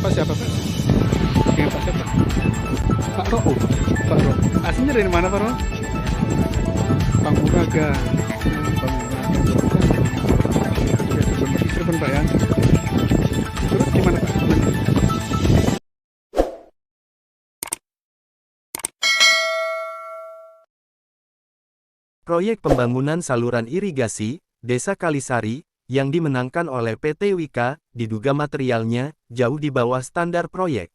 Bapak siapa Pak? Dengan Pak siapa? Pak Ro. Oh, Pak Ro. Aslinya dari mana Pak Ro? Panguraga. Cirebon Pak ya. Terus gimana Pak? Proyek pembangunan saluran irigasi, Desa Kalisari, yang dimenangkan oleh PT Wika, diduga materialnya jauh di bawah standar proyek.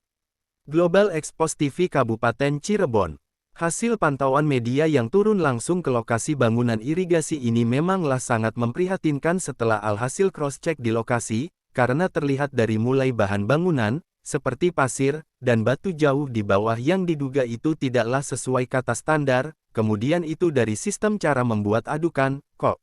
Global Expos TV Kabupaten Cirebon. Hasil pantauan media yang turun langsung ke lokasi bangunan irigasi ini memanglah sangat memprihatinkan setelah alhasil cross-check di lokasi, karena terlihat dari mulai bahan bangunan, seperti pasir, dan batu jauh di bawah yang diduga itu tidaklah sesuai kata standar, kemudian itu dari sistem cara membuat adukan, kok.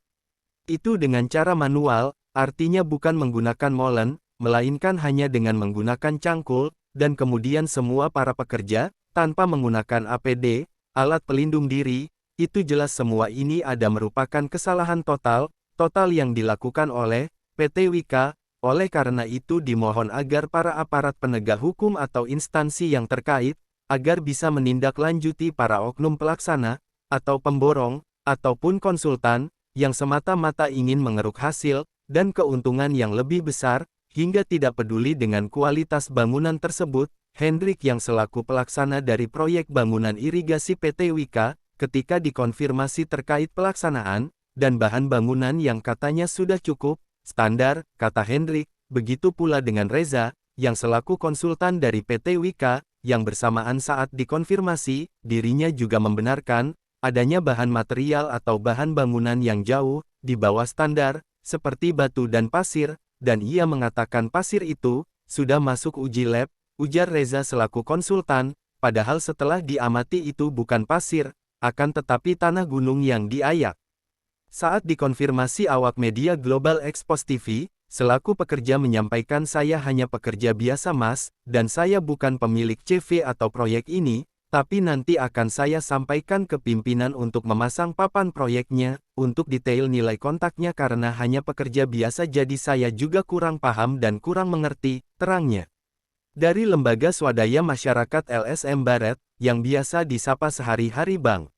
Itu dengan cara manual, artinya bukan menggunakan molen, melainkan hanya dengan menggunakan cangkul, dan kemudian semua para pekerja, tanpa menggunakan APD, alat pelindung diri, itu jelas semua ini ada merupakan kesalahan total yang dilakukan oleh PT Wika. Oleh karena itu dimohon agar para aparat penegak hukum atau instansi yang terkait, agar bisa menindaklanjuti para oknum pelaksana, atau pemborong, ataupun konsultan, yang semata-mata ingin mengeruk hasil, dan keuntungan yang lebih besar, hingga tidak peduli dengan kualitas bangunan tersebut. Hendrik yang selaku pelaksana dari proyek bangunan irigasi PT Wika, ketika dikonfirmasi terkait pelaksanaan, dan bahan bangunan yang katanya sudah cukup, standar, kata Hendrik, begitu pula dengan Reza, yang selaku konsultan dari PT Wika, yang bersamaan saat dikonfirmasi, dirinya juga membenarkan, adanya bahan material atau bahan bangunan yang jauh, di bawah standar, seperti batu dan pasir, dan ia mengatakan pasir itu, sudah masuk uji lab, ujar Reza selaku konsultan, padahal setelah diamati itu bukan pasir, akan tetapi tanah gunung yang diayak. Saat dikonfirmasi awak media Global Expos TV, selaku pekerja menyampaikan saya hanya pekerja biasa Mas, dan saya bukan pemilik CV atau proyek ini, tapi nanti akan saya sampaikan ke pimpinan untuk memasang papan proyeknya, untuk detail nilai kontaknya karena hanya pekerja biasa jadi saya juga kurang paham dan kurang mengerti, terangnya. Dari Lembaga Swadaya Masyarakat LSM Barat, yang biasa disapa sehari-hari Bang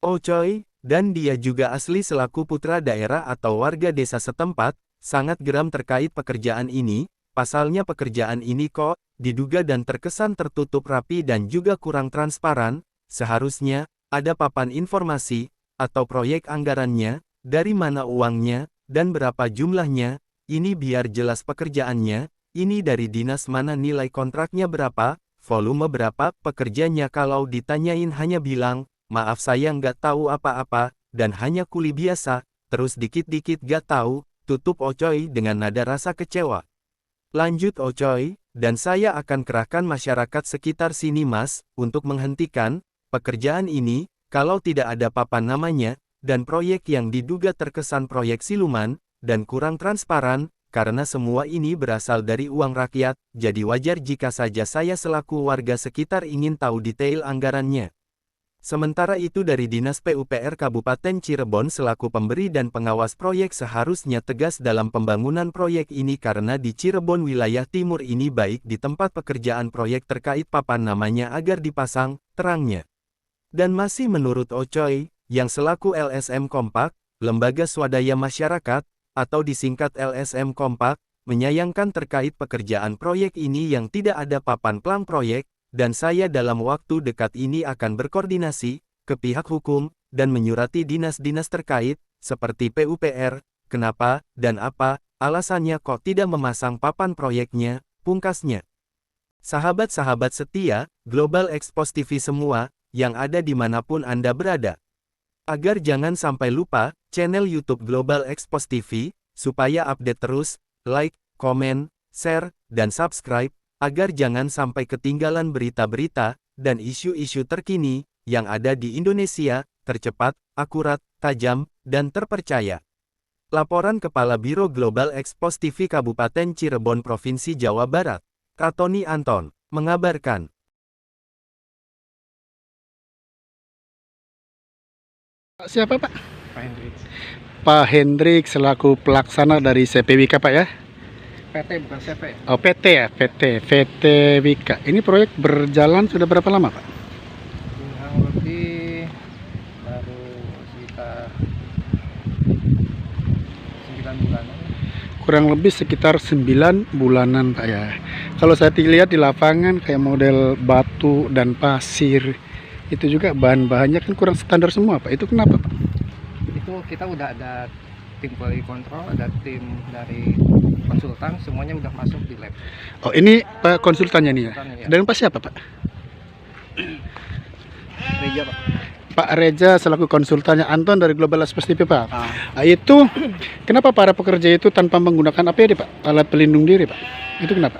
Ocoy, dan dia juga asli selaku putra daerah atau warga desa setempat, sangat geram terkait pekerjaan ini. Pasalnya pekerjaan ini kok, diduga dan terkesan tertutup rapi dan juga kurang transparan, seharusnya, ada papan informasi, atau proyek anggarannya, dari mana uangnya, dan berapa jumlahnya, ini biar jelas pekerjaannya, ini dari dinas mana nilai kontraknya berapa, volume berapa, pekerjanya kalau ditanyain hanya bilang, maaf saya nggak tahu apa-apa, dan hanya kuli biasa, terus dikit-dikit gak tahu, tutup Ocoy dengan nada rasa kecewa. Lanjut Ocoy, dan saya akan kerahkan masyarakat sekitar sini Mas, untuk menghentikan pekerjaan ini, kalau tidak ada papan namanya, dan proyek yang diduga terkesan proyek siluman, dan kurang transparan, karena semua ini berasal dari uang rakyat, jadi wajar jika saja saya selaku warga sekitar ingin tahu detail anggarannya. Sementara itu dari Dinas PUPR Kabupaten Cirebon selaku pemberi dan pengawas proyek seharusnya tegas dalam pembangunan proyek ini karena di Cirebon wilayah timur ini baik di tempat pekerjaan proyek terkait papan namanya agar dipasang, terangnya. Dan masih menurut Ocoy, yang selaku LSM Kompak, Lembaga Swadaya Masyarakat, atau disingkat LSM Kompak, menyayangkan terkait pekerjaan proyek ini yang tidak ada papan plang proyek, dan saya dalam waktu dekat ini akan berkoordinasi ke pihak hukum dan menyurati dinas-dinas terkait seperti PUPR, kenapa dan apa alasannya kok tidak memasang papan proyeknya, pungkasnya. Sahabat-sahabat setia, Global Expos TV semua, yang ada dimanapun Anda berada. Agar jangan sampai lupa, channel YouTube Global Expos TV, supaya update terus, like, komen, share, dan subscribe, agar jangan sampai ketinggalan berita-berita, dan isu-isu terkini, yang ada di Indonesia, tercepat, akurat, tajam, dan terpercaya. Laporan Kepala Biro Global Expos TV Kabupaten Cirebon Provinsi Jawa Barat, Katoni Anton, mengabarkan. Siapa Pak? Pak Hendrik. Pak Hendrik selaku pelaksana dari CPWK Pak ya? PT bukan CV. Oh, PT ya, PT Wika. Ini proyek berjalan sudah berapa lama, Pak? Kurang lebih baru sekitar 9 bulan. Kurang lebih sekitar 9 bulanan, Pak ya. Kalau saya lihat di lapangan kayak model batu dan pasir, itu juga bahan-bahannya kan kurang standar semua, Pak. Itu kenapa, Pak? Itu kita udah ada tim quality control, ada tim dari konsultan, semuanya udah masuk di lab. Oh, ini Pak konsultannya nih ya. Konsultannya, ya. Dan Pak siapa, Pak? Reja, Pak. Pak Reza selaku konsultannya, Anton dari Global Exposed TV, Pak. Ah. Itu kenapa para pekerja itu tanpa menggunakan APD, Pak? Alat pelindung diri, Pak. Itu kenapa?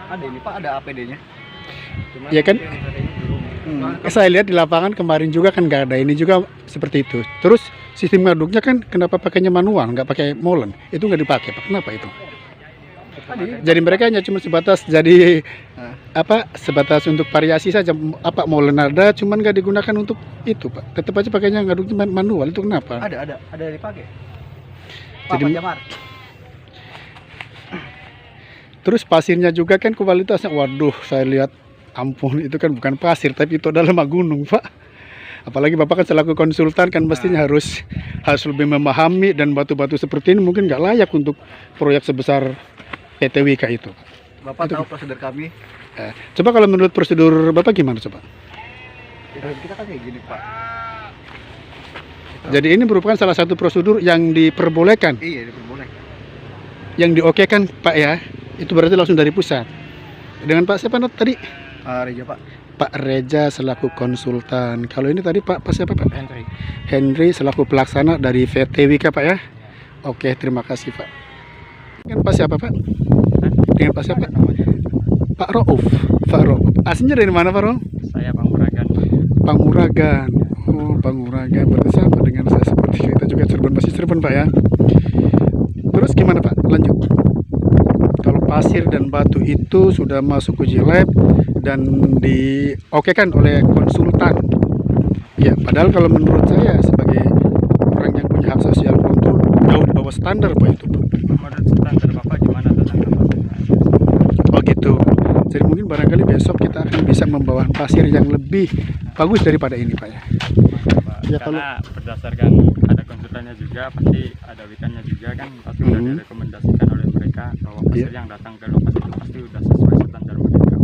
Ada ini, Pak, ada APD-nya. Iya kan? Saya lihat di lapangan kemarin juga kan nggak ada, ini juga seperti itu. Terus sistem ngaduknya kan kenapa pakainya manual, nggak pakai molen? Itu nggak dipakai, Pak. Kenapa itu? Jadi mereka hanya cuma sebatas jadi sebatas untuk variasi saja, molen ada, cuman nggak digunakan untuk itu, Pak. Tetap aja pakainya ngaduknya manual, itu kenapa? Ada dipakai. Jadi- Pak Jamar. Terus pasirnya juga kan kualitasnya, waduh, saya lihat, ampun, itu kan bukan pasir, tapi itu adalah lemah gunung, Pak. Apalagi Bapak kan selaku konsultan kan mestinya harus lebih memahami, dan batu-batu seperti ini mungkin nggak layak untuk proyek sebesar PT Wika itu. Bapak Itu- tahu prosedur kami. Coba kalau menurut prosedur Bapak gimana, coba? Kita kan kayak gini, Pak. Jadi ini merupakan salah satu prosedur yang diperbolehkan, Iya, diperbolehkan. yang diokekan, Pak ya. Itu berarti langsung dari pusat. Dengan Pak siapa tadi? Reja, Pak. Pak Reza selaku konsultan. Kalau ini tadi Pak siapa, Pak? Henry. Henry selaku pelaksana dari PT Wika, Pak ya. Oke, terima kasih, Pak. Dengan Pak siapa, Pak? Dengan Pak siapa? Pak Rauf. Pak Rauf. Aslinya dari mana, Pak Rauf? Saya Panguragan. Panguragan. Oh, Panguragan. Berarti sama dengan saya, seperti kita juga Cirebon, masih Cirebon, Pak ya. Terus gimana, Pak? Lanjut. Kalau pasir dan batu itu sudah masuk uji lab dan diokekan oleh konsultan. Ya, padahal kalau menurut saya sebagai orang yang punya hak sosial kontrol jauh di bawah standar, Pak, itu, Pak. Menurut standar Bapak gimana tentang Oh gitu. Jadi mungkin barangkali besok kita akan bisa membawa pasir yang lebih bagus daripada ini, Pak ya. Ya, Karena berdasarkan ada konsultannya juga, pasti ada wikannya juga kan, pasti sudah Mhm. direkomendasikan oleh mereka bahwa pasir Iya. yang datang ke lokasi itu pasti sudah sesuai standar mereka.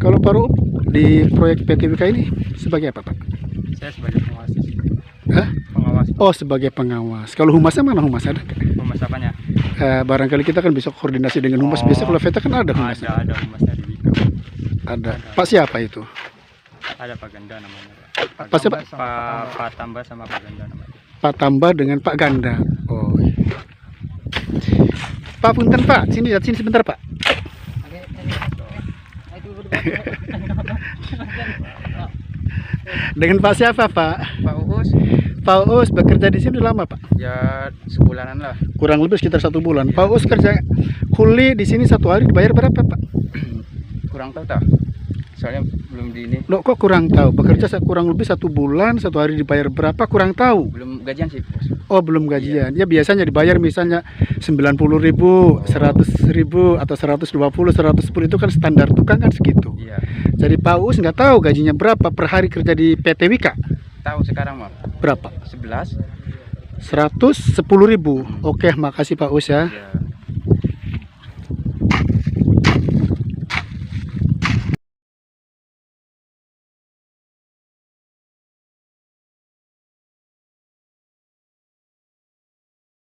Kalau Pak Rup di proyek PT Wika ini sebagai apa, Pak? Saya sebagai pengawas di sini. Hah? Pengawas Oh, sebagai pengawas. Kalau humasnya mana, humas ada nggak? humas apanya? Barangkali kita kan bisa koordinasi dengan humas. Biasa kalau VETA kan ada humas. Ada humasnya di Wika. Ada. Pak siapa itu? Ada Pak Ganda namanya. Pak siapa? Pak Tambah sama Pak Ganda namanya. Pak Tambah dengan Pak Ganda. Oh. Pak Punten, Pak. Sini sebentar, Pak. Dengan Pak siapa, Pak? Pak Uus, Pak Uus bekerja di sini lama, Pak? ya sebulanan lah. Kurang lebih sekitar 1 bulan. Pak Uus kerja kuli di sini 1 hari dibayar berapa, Pak? Kurang tahu tak? Soalnya belum di ini, Loh, kok kurang tahu? Bekerja kurang lebih 1 bulan, 1 hari dibayar berapa? Kurang tahu. belum gajian sih, Bos. Oh, belum gajian. Ya biasanya dibayar misalnya 90.000, 100.000 atau 120, 110 itu kan standar tukang kan segitu. Iya. Jadi Pak Uus nggak tahu gajinya berapa per hari kerja di PT Wika. Tahu sekarang, Mam. Berapa? 11. 110.000. Oke, makasih Pak Uus ya. Ya.